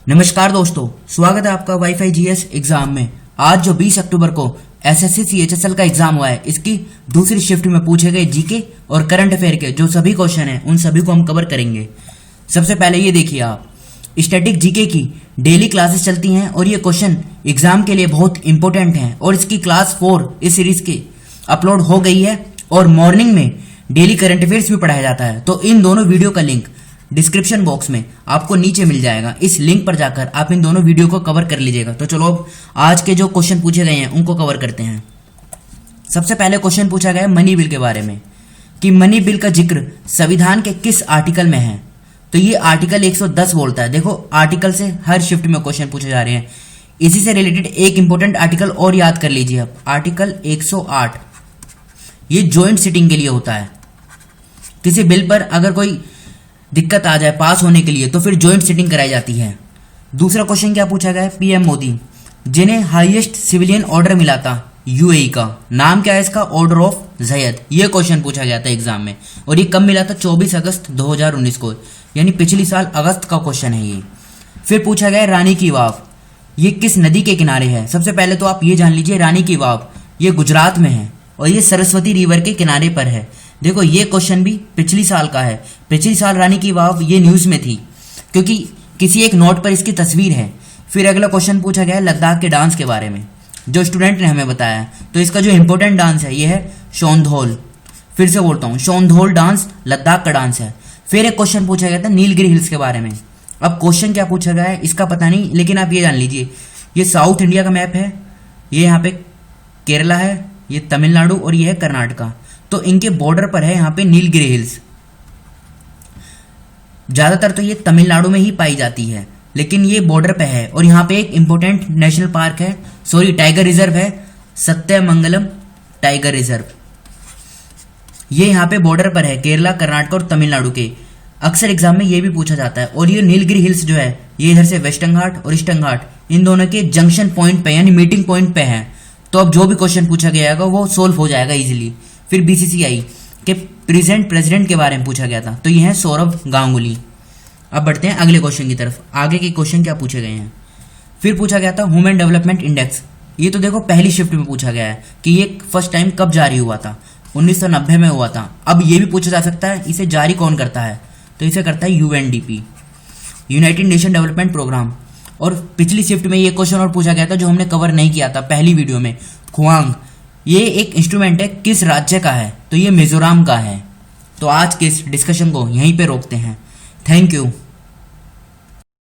नमस्कार दोस्तों, स्वागत है आपका वाईफाई जीएस एग्जाम में। आज जो 20 अक्टूबर को एसएससी सीएचएसएल का एग्जाम हुआ है, इसकी दूसरी शिफ्ट में पूछे गए जीके और करंट अफेयर के जो सभी क्वेश्चन हैं उन सभी को हम कवर करेंगे। सबसे पहले ये देखिए, आप स्टैटिक जीके की डेली क्लासेस चलती हैं और ये क्वेश्चन एग्जाम के लिए बहुत इंपॉर्टेंट हैं और इसकी क्लास 4 इस सीरीज की अपलोड हो गई है और मॉर्निंग में डेली करंट अफेयर्स भी पढ़ाया जाता है। तो इन दोनों वीडियो का लिंक डिस्क्रिप्शन बॉक्स में आपको नीचे मिल जाएगा। इस लिंक पर जाकर आप इन दोनों वीडियो को कवर कर लीजिएगा। तो चलो अब आज के जो क्वेश्चन पूछे गए हैं उनको कवर करते हैं। सबसे पहले क्वेश्चन पूछा गया है मनी बिल के बारे में कि मनी बिल का जिक्र संविधान के किस आर्टिकल में है। तो ये आर्टिकल 110 बोलता है। देखो, आर्टिकल से हर शिफ्ट में क्वेश्चन पूछे जा रहे हैं। इसी से रिलेटेड एक इंपॉर्टेंट आर्टिकल और याद कर लीजिए आप, आर्टिकल 108। ये ज्वाइंट सिटिंग के लिए होता है। किसी बिल पर अगर कोई दिक्कत आ जाए पास होने के लिए तो फिर ज्वाइंट सिटिंग कराई जाती है। दूसरा क्वेश्चन क्या पूछा गया है, पीएम मोदी जिन्हें हाईएस्ट सिविलियन ऑर्डर मिला था यूएई का, नाम क्या है इसका, ऑर्डर ऑफ ज़ैयद। ये क्वेश्चन पूछा गया था एग्जाम में और ये कब मिला था, 24 अगस्त 2019 को, यानी पिछली साल अगस्त का क्वेश्चन है ये। फिर पूछा गया रानी की वाव, ये किस नदी के किनारे है। सबसे पहले तो आप ये जान लीजिए, रानी की वाव ये गुजरात में है और ये सरस्वती रिवर के किनारे पर है। देखो, ये क्वेश्चन भी पिछली साल का है। पिछली साल रानी की वाव ये न्यूज में थी क्योंकि किसी एक नोट पर इसकी तस्वीर है। फिर अगला क्वेश्चन पूछा गया है लद्दाख के डांस के बारे में, जो स्टूडेंट ने हमें बताया। तो इसका जो इंपॉर्टेंट डांस है ये है शोंधोल। फिर से बोलता हूँ, शोंधोल डांस लद्दाख का डांस है। फिर एक क्वेश्चन पूछा गया था नीलगिरी हिल्स के बारे में। अब क्वेश्चन क्या पूछा गया है इसका पता नहीं, लेकिन आप ये जान लीजिए, ये साउथ इंडिया का मैप है। ये यहाँ पे केरला है, ये तमिलनाडु और ये है कर्नाटका। तो इनके बॉर्डर पर है यहाँ पे नीलगिरी हिल्स। ज्यादातर तो ये तमिलनाडु में ही पाई जाती है, लेकिन ये बॉर्डर पे है। और यहाँ पे एक इंपॉर्टेंट नेशनल पार्क है, सॉरी टाइगर रिजर्व है, सत्यमंगलम टाइगर रिजर्व। ये यहाँ पे बॉर्डर पर है केरला, कर्नाटक और तमिलनाडु के। अक्सर एग्जाम में ये भी पूछा जाता है। और ये नीलगिरी हिल्स जो है ये इधर से वेस्टर्न घाट और ईस्टर्न घाट इन दोनों के जंक्शन पॉइंट पे यानी मीटिंग पॉइंट पे है। तो अब जो भी क्वेश्चन पूछा गया होगा वो सोल्व हो जाएगा इजिली। फिर बीसीसीआई के प्रेजेंट के बारे में पूछा गया था, तो ये है सौरभ गांगुली। अब बढ़ते हैं अगले क्वेश्चन की तरफ। आगे के क्वेश्चन क्या पूछे गए हैं। फिर पूछा गया था ह्यूमन डेवलपमेंट इंडेक्स। ये तो देखो पहली शिफ्ट में पूछा गया है कि ये फर्स्ट टाइम कब जारी हुआ था, 1990 में हुआ था। अब ये भी पूछा जा सकता है इसे जारी कौन करता है, तो इसे करता है UNDP, United Nation Development Programme. और पिछली शिफ्ट में ये क्वेश्चन और पूछा गया था जो हमने कवर नहीं किया था पहली वीडियो में, खुआंग। ये एक इंस्ट्रूमेंट है, किस राज्य का है, तो ये मिजोरम का है। तो आज के इस डिस्कशन को यहीं पे रोकते हैं। Thank you.